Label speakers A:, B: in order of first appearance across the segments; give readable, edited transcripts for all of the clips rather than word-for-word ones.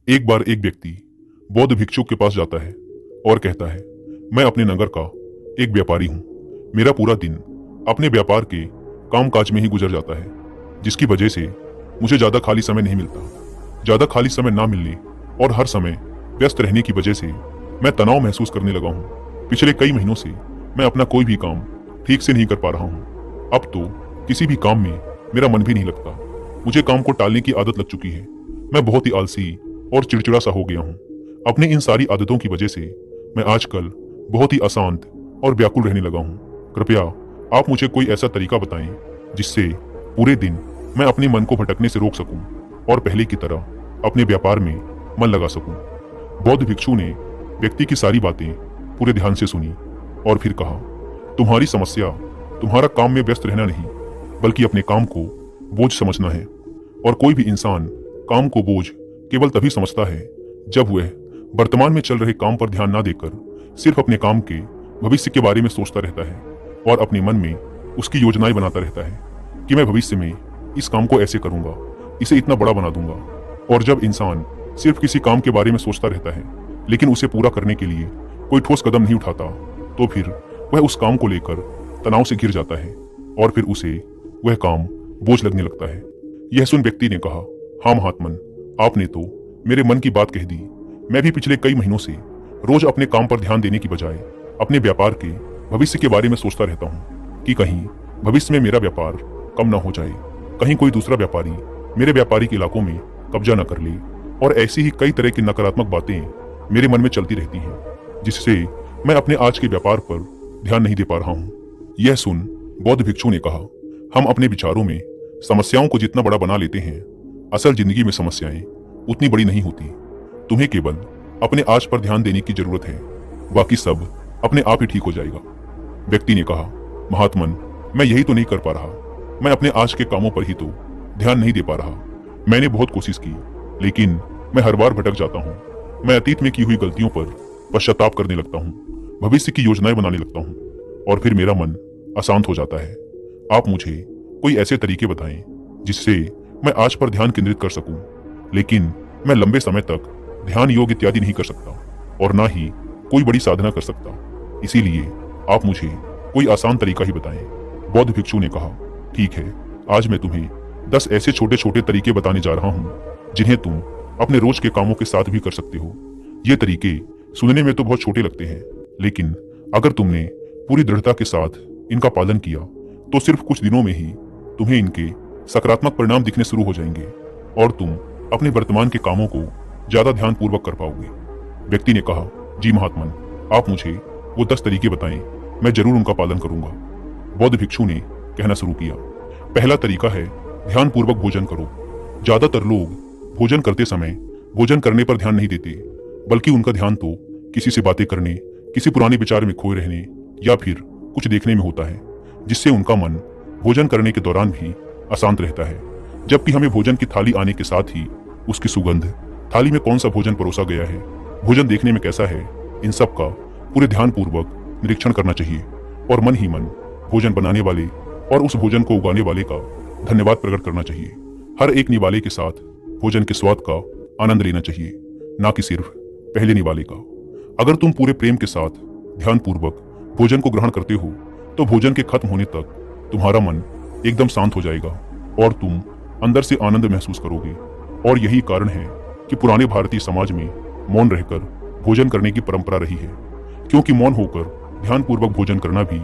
A: एक बार एक व्यक्ति बौद्ध भिक्षु के पास जाता है और कहता है, मैं अपने नगर का एक व्यापारी हूँ। मेरा पूरा दिन अपने व्यापार के काम काज में ही गुजर जाता है, जिसकी वजह से मुझे ज़्यादा खाली समय नहीं मिलता। ज़्यादा खाली समय ना मिलने और हर समय व्यस्त रहने की वजह से मैं तनाव महसूस करने लगा हूँ। पिछले कई महीनों से मैं अपना कोई भी काम ठीक से नहीं कर पा रहा हूँ। अब तो किसी भी काम में मेरा मन भी नहीं लगता। मुझे काम को टालने की आदत लग चुकी है। मैं बहुत ही आलसी और चिड़चिड़ा सा हो गया हूँ। अपने इन सारी आदतों की वजह से मैं आजकल बहुत ही अशांत और व्याकुल रहने लगा हूँ। कृपया आप मुझे कोई ऐसा तरीका बताएं जिससे पूरे दिन मैं अपने मन को भटकने से रोक सकूं और पहले की तरह अपने व्यापार में मन लगा सकूं। बौद्ध भिक्षु ने व्यक्ति की सारी बातें पूरे ध्यान से सुनी और फिर कहा, तुम्हारी समस्या तुम्हारा काम में व्यस्त रहना नहीं, बल्कि अपने काम को बोझ समझना है। और कोई भी इंसान काम को बोझ केवल तभी समझता है जब वह वर्तमान में चल रहे काम पर ध्यान ना देकर सिर्फ अपने काम के भविष्य के बारे में सोचता रहता है और अपने मन में उसकी योजनाएं बनाता रहता है कि मैं भविष्य में इस काम को ऐसे करूंगा, इसे इतना बड़ा बना दूंगा। और जब इंसान सिर्फ किसी काम के बारे में सोचता रहता है लेकिन उसे पूरा करने के लिए कोई ठोस कदम नहीं उठाता, तो फिर वह उस काम को लेकर तनाव से घिर जाता है और फिर उसे वह काम बोझ लगने लगता है। यह सुन व्यक्ति ने कहा, हाँ महात्मन, आपने तो मेरे मन की बात कह दी। मैं भी पिछले कई महीनों से रोज अपने काम पर ध्यान देने की बजाय अपने व्यापार के भविष्य के बारे में सोचता रहता हूँ कि कहीं भविष्य में मेरा व्यापार कम ना हो जाए, कहीं कोई दूसरा व्यापारी मेरे व्यापारिक इलाकों में कब्जा न कर ले। और ऐसी ही कई तरह की नकारात्मक बातें मेरे मन में चलती रहती हैं, जिससे मैं अपने आज के व्यापार पर ध्यान नहीं दे पा रहा हूँ। यह सुन बौद्ध भिक्षु ने कहा, हम अपने विचारों में समस्याओं को जितना बड़ा बना लेते हैं, असल जिंदगी में समस्याएं उतनी बड़ी नहीं होती। तुम्हें केवल अपने आज पर ध्यान देने की जरूरत है, बाकी सब अपने आप ही ठीक हो जाएगा। व्यक्ति ने कहा, महात्मन, मैं यही तो नहीं कर पा रहा। मैं अपने आज के कामों पर ही तो ध्यान नहीं दे पा रहा। मैंने बहुत कोशिश की, लेकिन मैं हर बार भटक जाता हूँ। मैं अतीत में की हुई गलतियों पर पश्चाताप करने लगता हूँ, भविष्य की योजनाएं बनाने लगता हूँ और फिर मेरा मन अशांत हो जाता है। आप मुझे कोई ऐसे तरीके बताएं जिससे मैं आज पर ध्यान केंद्रित कर सकूं, लेकिन मैं लंबे समय तक ध्यान योग इत्यादि नहीं कर सकता और ना ही कोई बड़ी साधना कर सकता। इसीलिए आप मुझे कोई आसान तरीका ही बताएं। बौद्ध भिक्षु ने कहा, ठीक है, आज मैं तुम्हें 10 ऐसे छोटे छोटे तरीके बताने जा रहा हूँ जिन्हें तुम अपने रोज के कामों के साथ भी कर सकते हो। ये तरीके सुनने में तो बहुत छोटे लगते हैं, लेकिन अगर तुमने पूरी दृढ़ता के साथ इनका पालन किया तो सिर्फ कुछ दिनों में ही तुम्हें इनके सकारात्मक परिणाम दिखने शुरू हो जाएंगे और तुम अपने वर्तमान के कामों को ज्यादा ध्यानपूर्वक कर पाओगे। व्यक्ति ने कहा, जी महात्मन, आप मुझे वो 10 तरीके बताएं, मैं जरूर उनका पालन करूंगा। बौद्ध भिक्षु ने कहना शुरू किया, पहला तरीका है ध्यानपूर्वक भोजन करो। ज्यादातर लोग भोजन करते समय भोजन करने पर ध्यान नहीं देते, बल्कि उनका ध्यान तो किसी से बातें करने, किसी पुराने विचार में खोए रहने या फिर कुछ देखने में होता है, जिससे उनका मन भोजन करने के दौरान भी अशांत रहता है। जबकि हमें भोजन की थाली आने के साथ ही उसकी सुगंध, थाली में कौन सा भोजन परोसा गया है, भोजन देखने में कैसा है, इन सब का पूरे ध्यानपूर्वक निरीक्षण करना चाहिए और मन ही मन भोजन बनाने वाले और उस भोजन को उगाने वाले का धन्यवाद प्रकट करना चाहिए। हर एक निवाले के साथ भोजन के स्वाद का आनंद लेना चाहिए, ना कि सिर्फ पहले निवाले का। अगर तुम पूरे प्रेम के साथ ध्यानपूर्वक भोजन को ग्रहण करते हो तो भोजन के खत्म होने तक तुम्हारा मन एकदम शांत हो जाएगा और तुम अंदर से आनंद महसूस करोगे। और यही कारण है कि पुराने भारतीय समाज में मौन रहकर भोजन करने की परंपरा रही है, क्योंकि मौन होकर ध्यानपूर्वक भोजन करना भी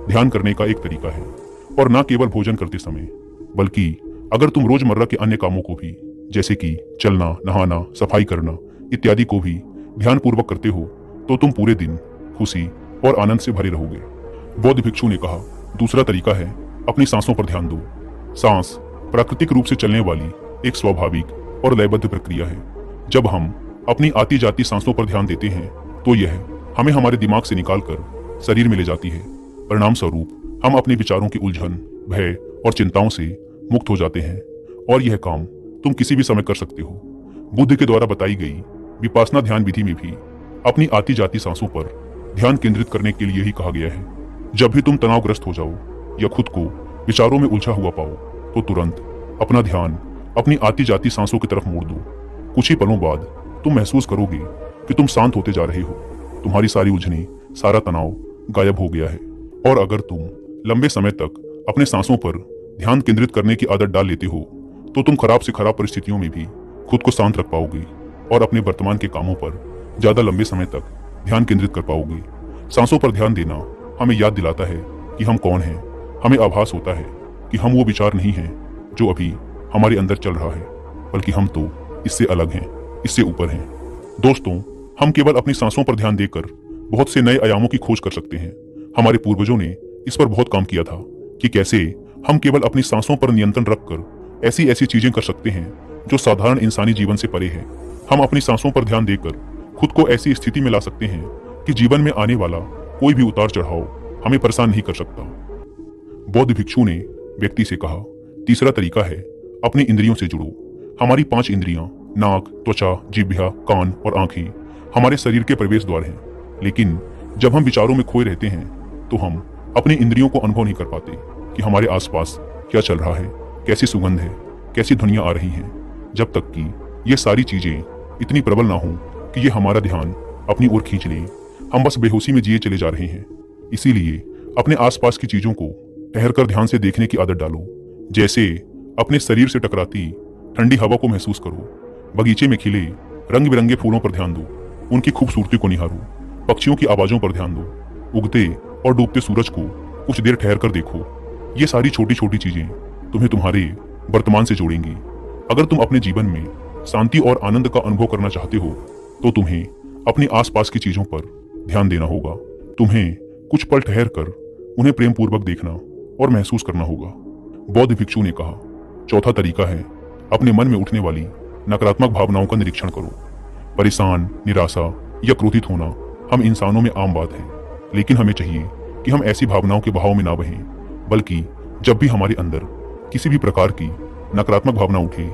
A: ध्यान करने का एक तरीका है। और न केवल भोजन करते समय, बल्कि अगर तुम रोजमर्रा के अन्य कामों को भी, जैसे कि चलना, नहाना, सफाई करना इत्यादि को भी ध्यानपूर्वक करते हो तो तुम पूरे दिन खुशी और आनंद से भरे रहोगे। बौद्ध भिक्षु ने कहा, दूसरा तरीका है अपनी सांसों पर ध्यान दो। सांस प्राकृतिक रूप से चलने वाली एक स्वाभाविक और लयबद्ध प्रक्रिया है। जब हम अपनी आती जाती सांसों पर ध्यान देते हैं तो यह हमें हमारे दिमाग से निकालकर शरीर में ले जाती है। परिणाम स्वरूप हम अपने विचारों की उलझन, भय और चिंताओं से मुक्त हो जाते हैं और यह काम तुम किसी भी समय कर सकते हो। बुद्ध के द्वारा बताई गई विपासना ध्यान विधि में भी अपनी आती जाती सांसों पर ध्यान केंद्रित करने के लिए ही कहा गया है। जब भी तुम तनावग्रस्त हो जाओ या खुद को विचारों में उलझा हुआ पाओ तो तुरंत अपना ध्यान अपनी आती जाती सांसों की तरफ मोड़ दो। कुछ ही पलों बाद तुम महसूस करोगे कि तुम शांत होते जा रहे हो। तुम्हारी सारी उलझनें, सारा तनाव गायब हो गया है। और अगर तुम लंबे समय तक अपने सांसों पर ध्यान केंद्रित करने की आदत डाल लेते हो तो तुम खराब से खराब परिस्थितियों में भी खुद को शांत रख पाओगे और अपने वर्तमान के कामों पर ज्यादा लंबे समय तक ध्यान केंद्रित कर पाओगे। सांसों पर ध्यान देना हमें याद दिलाता है कि हम कौन हैं। हमें आभास होता है कि हम वो विचार नहीं हैं जो अभी हमारे अंदर चल रहा है, बल्कि हम तो इससे अलग हैं, इससे ऊपर हैं। दोस्तों, हम केवल अपनी सांसों पर ध्यान देकर बहुत से नए आयामों की खोज कर सकते हैं। हमारे पूर्वजों ने इस पर बहुत काम किया था कि कैसे हम केवल अपनी सांसों पर नियंत्रण रखकर ऐसी ऐसी चीजें कर सकते हैं जो साधारण इंसानी जीवन से परे है। हम अपनी सांसों पर ध्यान देकर खुद को ऐसी स्थिति में ला सकते हैं कि जीवन में आने वाला कोई भी उतार चढ़ाव हमें परेशान नहीं कर सकता। बौद्ध भिक्षु ने व्यक्ति से कहा, तीसरा तरीका है अपनी इंद्रियों से जुड़ो। हमारी 5 इंद्रियां, नाक, त्वचा, जिह्वा, कान और आंखें हमारे शरीर के प्रवेश द्वार हैं। लेकिन जब हम विचारों में खोए रहते हैं तो हम अपनी इंद्रियों को अनुभव नहीं कर पाते कि हमारे आसपास क्या चल रहा है, कैसी सुगंध है, कैसी ध्वनियां आ रही हैं, जब तक कि ये सारी चीजें इतनी प्रबल ना हो कि ये हमारा ध्यान अपनी ओर खींच ले। हम बस बेहोशी में जिए चले जा रहे हैं। इसीलिए अपने आसपास की चीजों को ठहर कर ध्यान से देखने की आदत डालो। जैसे अपने शरीर से टकराती ठंडी हवा को महसूस करो, बगीचे में खिले रंग बिरंगे फूलों पर ध्यान दो, उनकी खूबसूरती को निहारो, पक्षियों की आवाजों पर ध्यान दो, उगते और डूबते सूरज को कुछ देर ठहर कर देखो। ये सारी छोटी छोटी चीजें तुम्हें तुम्हारे वर्तमान से जोड़ेंगी। अगर तुम अपने जीवन में शांति और आनंद का अनुभव करना चाहते हो तो तुम्हें अपनी आसपास की चीजों पर ध्यान देना होगा। तुम्हें कुछ पल ठहर कर उन्हें प्रेम पूर्वक देखना और महसूस करना होगा। बौद्ध भिक्षु ने कहा, चौथा तरीका है अपने मन में उठने वाली नकारात्मक भावनाओं का निरीक्षण करो। परेशान, निराशा या क्रोधित होना हम इंसानों में आम बात है, लेकिन हमें चाहिए कि हम ऐसी भावनाओं के बहाव में ना बहें, बल्कि जब भी हमारे अंदर किसी भी प्रकार की नकारात्मक भावना उठे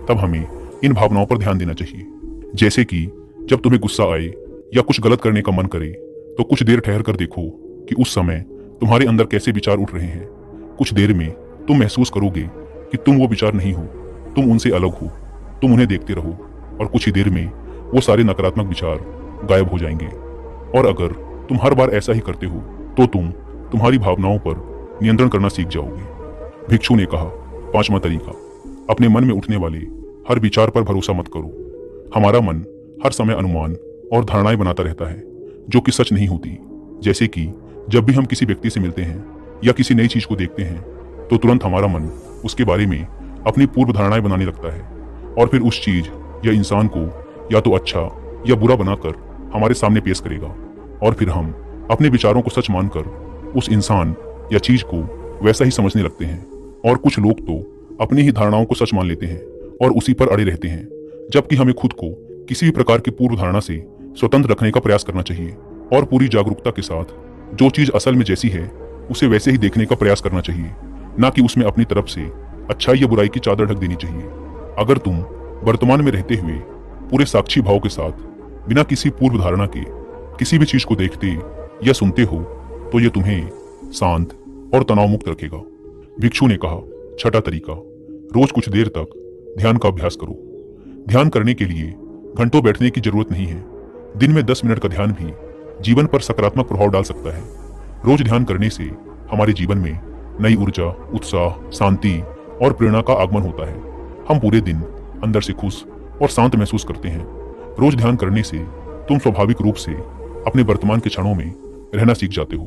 A: तब हमें इन भावनाओं पर ध्यान देना चाहिए। जैसे कि जब तुम्हें गुस्सा आए या कुछ गलत करने का मन करे तो कुछ देर ठहर कर देखो कि उस समय तुम्हारे अंदर कैसे विचार उठ रहे हैं। कुछ देर में तुम महसूस करोगे कि तुम वो विचार नहीं हो, तुम उनसे अलग हो। तुम उन्हें देखते रहो और कुछ ही देर में वो सारे नकारात्मक विचार गायब हो जाएंगे। और अगर तुम हर बार ऐसा ही करते हो तो तुम तुम्हारी भावनाओं पर नियंत्रण करना सीख जाओगे। भिक्षु ने कहा, पांचवा तरीका, अपने मन में उठने वाले हर विचार पर भरोसा मत करो। हमारा मन हर समय अनुमान और धारणाएं बनाता रहता है जो कि सच नहीं होती। जैसे कि जब भी हम किसी व्यक्ति से मिलते हैं या किसी नई चीज को देखते हैं तो तुरंत हमारा मन उसके बारे में अपनी पूर्व धारणाएं बनाने लगता है और फिर उस चीज या इंसान को या तो अच्छा या बुरा बनाकर हमारे सामने पेश करेगा और फिर हम अपने विचारों को सच मानकर उस इंसान या चीज को वैसा ही समझने लगते हैं। और कुछ लोग तो अपनी ही धारणाओं को सच मान लेते हैं और उसी पर अड़े रहते हैं, जबकि हमें खुद को किसी भी प्रकार की पूर्व धारणा से स्वतंत्र रखने का प्रयास करना चाहिए और पूरी जागरूकता के साथ जो चीज असल में जैसी है उसे वैसे ही देखने का प्रयास करना चाहिए, ना कि उसमें अपनी तरफ से अच्छाई या बुराई की चादर ढक देनी चाहिए। अगर तुम वर्तमान में रहते हुए पूरे साक्षी भाव के साथ बिना किसी पूर्व धारणा के किसी भी चीज को देखते या सुनते हो तो ये तुम्हें शांत और तनाव मुक्त रखेगा। भिक्षु ने कहा, छठा तरीका, रोज कुछ देर तक ध्यान का अभ्यास करो। ध्यान करने के लिए घंटों बैठने की जरूरत नहीं है। दिन में 10 मिनट का ध्यान भी जीवन पर सकारात्मक प्रभाव डाल सकता है। रोज ध्यान करने से हमारे जीवन में नई ऊर्जा, उत्साह, शांति और प्रेरणा का आगमन होता है। हम पूरे दिन अंदर से खुश और शांत महसूस करते हैं। रोज ध्यान करने से तुम स्वाभाविक रूप से अपने वर्तमान के क्षणों में रहना सीख जाते हो।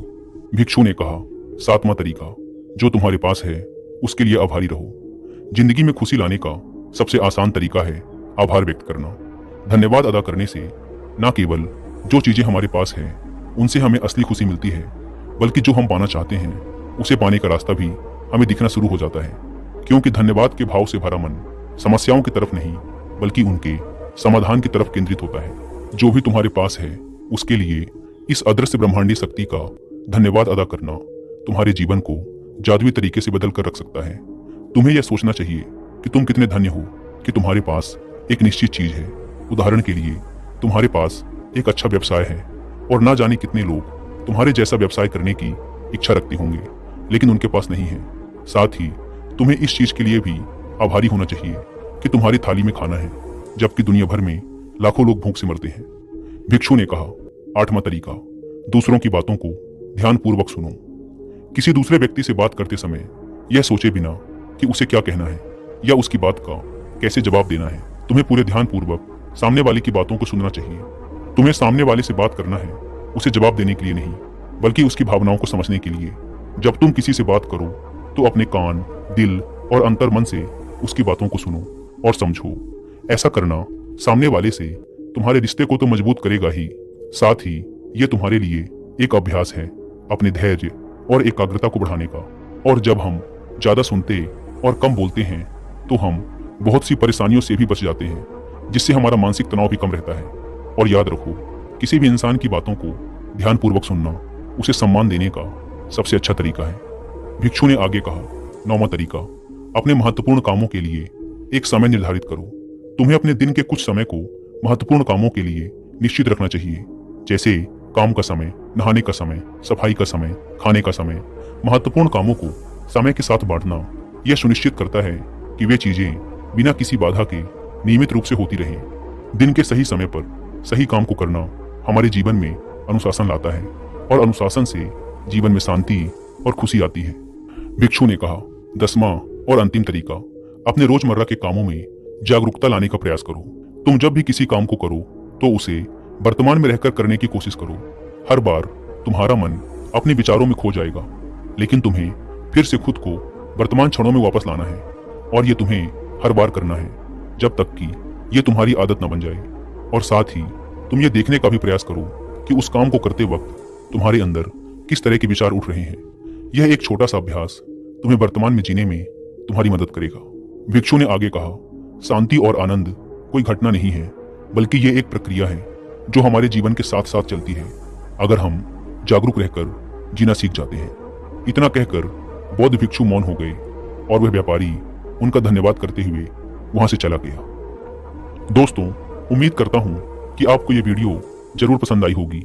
A: भिक्षु ने कहा, सातवां तरीका, जो तुम्हारे पास है उसके लिए आभारी रहो। जिंदगी में खुशी लाने का सबसे आसान तरीका है आभार व्यक्त करना। धन्यवाद अदा करने से न केवल जो चीजें हमारे पास है उनसे हमें असली खुशी मिलती है, बल्कि जो हम पाना चाहते हैं उसे पाने का रास्ता भी हमें दिखना शुरू हो जाता है। क्योंकि धन्यवाद के भाव से भरा मन समस्याओं की तरफ नहीं बल्कि उनके समाधान की तरफ केंद्रित होता है। जो भी तुम्हारे पास है उसके लिए इस अदृश्य ब्रह्मांडीय शक्ति का धन्यवाद अदा करना तुम्हारे जीवन को जादुई तरीके से बदल कर रख सकता है। तुम्हें यह सोचना चाहिए कि तुम कितने धन्य हो कि तुम्हारे पास एक निश्चित चीज है। उदाहरण के लिए, तुम्हारे पास एक अच्छा व्यवसाय है और ना जाने कितने लोग तुम्हारे जैसा व्यवसाय करने की इच्छा रखते होंगे लेकिन उनके पास नहीं है। साथ ही तुम्हें इस चीज के लिए भी आभारी होना चाहिए कि तुम्हारी थाली में खाना है, जबकि दुनिया भर में लाखों लोग भूख से मरते हैं। भिक्षु ने कहा, 8वां तरीका, दूसरों की बातों को ध्यानपूर्वक सुनो। किसी दूसरे व्यक्ति से बात करते समय यह सोचे बिना कि उसे क्या कहना है या उसकी बात का कैसे जवाब देना है, तुम्हें पूरे ध्यानपूर्वक सामने वाले की बातों को सुनना चाहिए। तुम्हें सामने वाले से बात करना है, उसे जवाब देने के लिए नहीं, बल्कि उसकी भावनाओं को समझने के लिए। जब तुम किसी से बात करो तो अपने कान, दिल और अंतर मन से उसकी बातों को सुनो और समझो। ऐसा करना सामने वाले से तुम्हारे रिश्ते को तो मजबूत करेगा ही, साथ ही ये तुम्हारे लिए एक अभ्यास है अपने धैर्य और एकाग्रता को बढ़ाने का। और जब हम ज्यादा सुनते और कम बोलते हैं तो हम बहुत सी परेशानियों से भी बच जाते हैं, जिससे हमारा मानसिक तनाव भी कम रहता है। और याद रखो, किसी भी इंसान की बातों को ध्यानपूर्वक सुनना उसे सम्मान देने का सबसे अच्छा तरीका है। भिक्षु ने आगे कहा, 9वां तरीका, अपने महत्वपूर्ण कामों के लिए एक समय निर्धारित करो। तुम्हें अपने दिन के कुछ समय को महत्वपूर्ण कामों के लिए निश्चित रखना चाहिए, जैसे काम का समय, नहाने का समय, सफाई का समय, खाने का समय। महत्वपूर्ण कामों को समय के साथ बांटना यह सुनिश्चित करता है कि वे चीजें बिना किसी बाधा के नियमित रूप से होती रहें। दिन के सही समय पर सही काम को करना हमारे जीवन में अनुशासन लाता है और अनुशासन से जीवन में शांति और खुशी आती है। भिक्षु ने कहा, 10वां और अंतिम तरीका, अपने रोजमर्रा के कामों में जागरूकता लाने का प्रयास करो। तुम जब भी किसी काम को करो तो उसे वर्तमान में रहकर करने की कोशिश करो। हर बार तुम्हारा मन अपने विचारों में खो जाएगा, लेकिन तुम्हें फिर से खुद को वर्तमान क्षणों में वापस लाना है। और ये तुम्हें हर बार करना है जब तक कि ये तुम्हारी आदत न बन जाए। और साथ ही तुम ये देखने का भी प्रयास करो कि उस काम को करते वक्त तुम्हारे अंदर किस तरह के विचार उठ रहे हैं। यह एक छोटा सा अभ्यास तुम्हें वर्तमान में जीने में तुम्हारी मदद करेगा। भिक्षु ने आगे कहा, शांति और आनंद कोई घटना नहीं है, बल्कि ये एक प्रक्रिया है जो हमारे जीवन के साथ साथ चलती है, अगर हम जागरूक रहकर जीना सीख जाते हैं। इतना कहकर बौद्ध भिक्षु मौन हो गए और वह व्यापारी उनका धन्यवाद करते हुए वहां से चला गया। दोस्तों, उम्मीद करता हूं कि आपको यह वीडियो जरूर पसंद आई होगी।